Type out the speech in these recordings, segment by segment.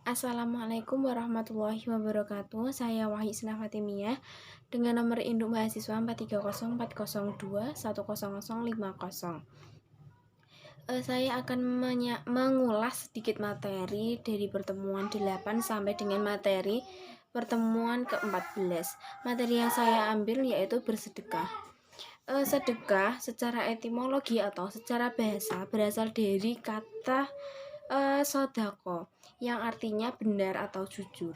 Assalamualaikum warahmatullahi wabarakatuh. Saya Wahyu Isna Fatimiyah dengan nomor induk mahasiswa 43040210050. Saya akan mengulas sedikit materi dari pertemuan 8 sampai dengan materi pertemuan ke-14. Materi yang saya ambil yaitu bersedekah. Sedekah secara etimologi atau secara bahasa berasal dari kata sodako yang artinya benar atau jujur.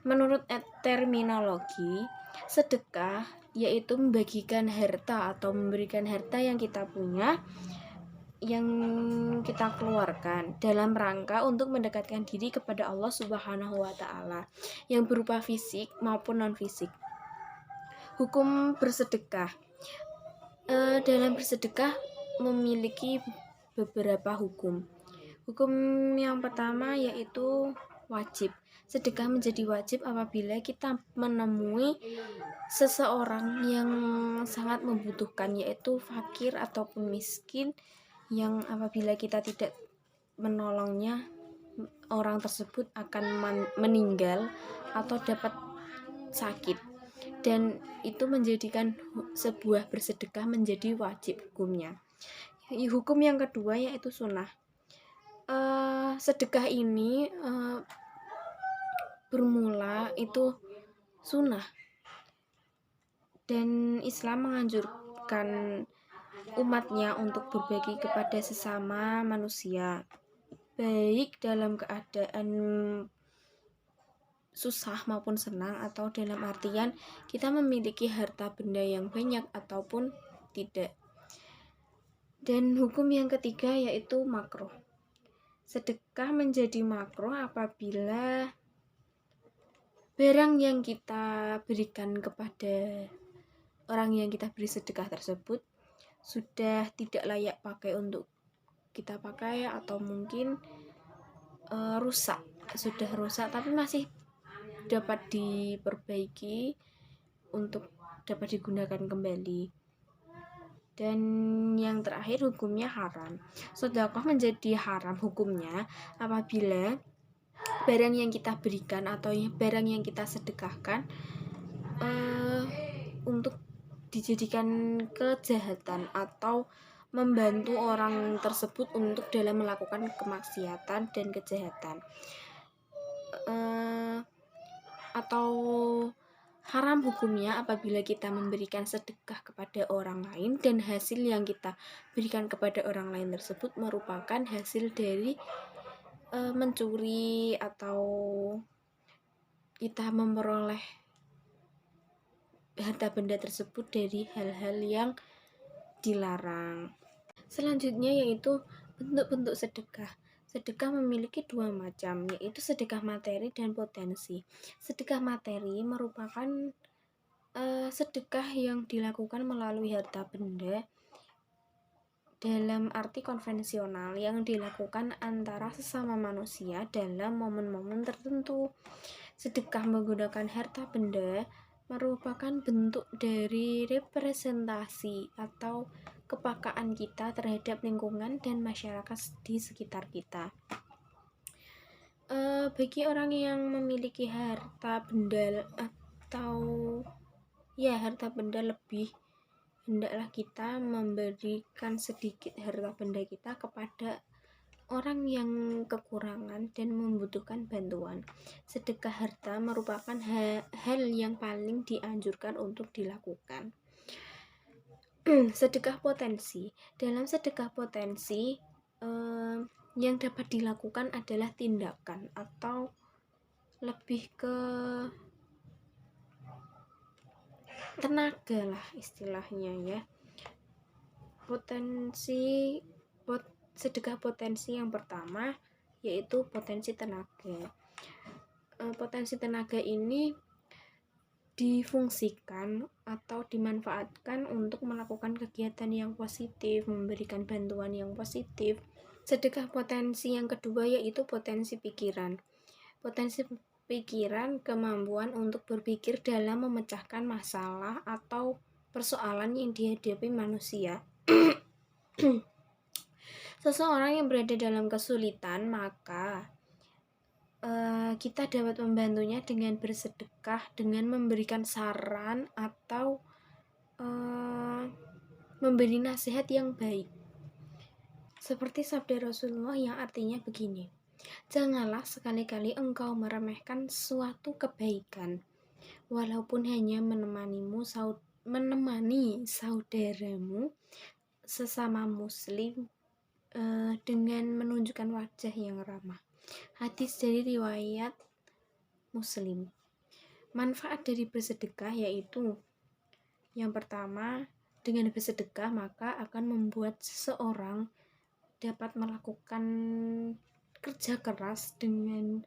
Menurut terminologi, sedekah yaitu membagikan harta atau memberikan harta yang kita punya, yang kita keluarkan dalam rangka untuk mendekatkan diri kepada Allah Subhanahu wa Ta'ala, yang berupa fisik maupun non fisik. Hukum bersedekah. Dalam bersedekah memiliki beberapa hukum. Hukum yang pertama yaitu wajib. Sedekah menjadi wajib apabila kita menemui seseorang yang sangat membutuhkan, yaitu fakir ataupun miskin, yang apabila kita tidak menolongnya, orang tersebut akan meninggal atau dapat sakit, dan itu menjadikan sebuah bersedekah menjadi wajib hukumnya. Hukum yang kedua yaitu sunnah. Sedekah ini bermula itu sunnah, dan Islam menganjurkan umatnya untuk berbagi kepada sesama manusia, baik dalam keadaan susah maupun senang, atau dalam artian kita memiliki harta benda yang banyak ataupun tidak. Dan hukum yang ketiga yaitu makruh. Sedekah menjadi makruh apabila barang yang kita berikan kepada orang yang kita beri sedekah tersebut sudah tidak layak pakai untuk kita pakai, atau mungkin sudah rusak tapi masih dapat diperbaiki untuk dapat digunakan kembali. Dan yang terakhir hukumnya haram. Sedekah menjadi haram hukumnya apabila barang yang kita berikan atau barang yang kita sedekahkan untuk dijadikan kejahatan atau membantu orang tersebut untuk dalam melakukan kemaksiatan dan kejahatan, atau haram hukumnya apabila kita memberikan sedekah kepada orang lain dan hasil yang kita berikan kepada orang lain tersebut merupakan hasil dari mencuri, atau kita memperoleh harta benda tersebut dari hal-hal yang dilarang. Selanjutnya yaitu bentuk-bentuk sedekah. Sedekah memiliki dua macam, yaitu sedekah materi dan potensi. Sedekah materi merupakan sedekah yang dilakukan melalui harta benda dalam arti konvensional yang dilakukan antara sesama manusia dalam momen-momen tertentu. Sedekah menggunakan harta benda merupakan bentuk dari representasi atau kepekaan kita terhadap lingkungan dan masyarakat di sekitar kita. Bagi orang yang memiliki harta benda atau harta benda lebih, hendaklah kita memberikan sedikit harta benda kita kepada orang yang kekurangan dan membutuhkan bantuan. Sedekah harta merupakan hal yang paling dianjurkan untuk dilakukan. Sedekah potensi. Dalam sedekah potensi, yang dapat dilakukan adalah tindakan atau lebih ke tenaga lah istilahnya ya. Sedekah potensi yang pertama yaitu potensi tenaga. Potensi tenaga ini difungsikan atau dimanfaatkan untuk melakukan kegiatan yang positif, memberikan bantuan yang positif. Sedekah potensi yang kedua yaitu potensi pikiran. Potensi pikiran, kemampuan untuk berpikir dalam memecahkan masalah atau persoalan yang dihadapi manusia. Seseorang yang berada dalam kesulitan, maka kita dapat membantunya dengan bersedekah, dengan memberikan saran atau memberi nasihat yang baik. Seperti sabda Rasulullah yang artinya begini, janganlah sekali-kali engkau meremehkan suatu kebaikan, walaupun hanya menemani saudaramu sesama muslim dengan menunjukkan wajah yang ramah. Hadis dari riwayat Muslim. Manfaat dari bersedekah yaitu yang pertama, dengan bersedekah maka akan membuat seseorang dapat melakukan kerja keras. Dengan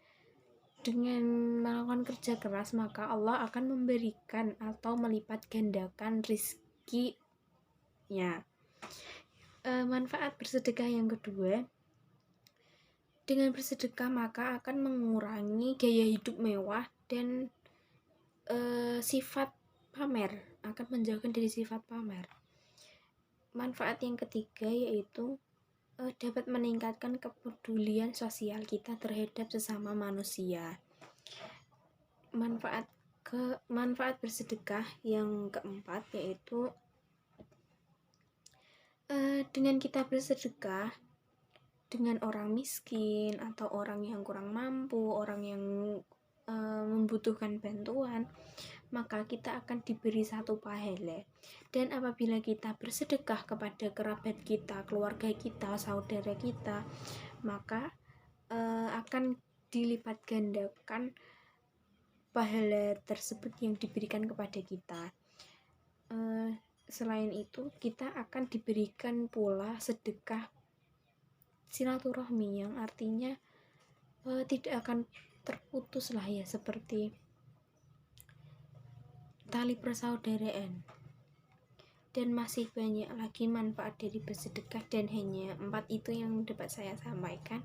melakukan kerja keras maka Allah akan memberikan atau melipat gandakan rizkinya. Manfaat bersedekah yang kedua, dengan bersedekah maka akan mengurangi gaya hidup mewah dan sifat pamer, akan menjauhkan dari sifat pamer. Manfaat yang ketiga yaitu dapat meningkatkan kepedulian sosial kita terhadap sesama manusia. Manfaat bersedekah yang keempat yaitu dengan kita bersedekah dengan orang miskin atau orang yang kurang mampu, orang yang membutuhkan bantuan, maka kita akan diberi satu pahala. Dan apabila kita bersedekah kepada kerabat kita, keluarga kita, saudara kita, maka akan dilipat gandakan pahala tersebut yang diberikan kepada kita. Selain itu, kita akan diberikan pula sedekah silaturahmi yang artinya tidak akan terputus lah ya, seperti tali persaudaraan. Dan masih banyak lagi manfaat dari bersedekah, dan hanya 4 itu yang dapat saya sampaikan,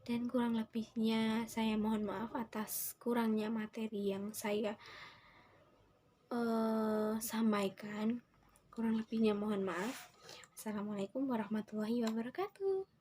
dan kurang lebihnya saya mohon maaf atas kurangnya materi yang saya sampaikan. Kurang lebihnya mohon maaf. Assalamualaikum warahmatullahi wabarakatuh.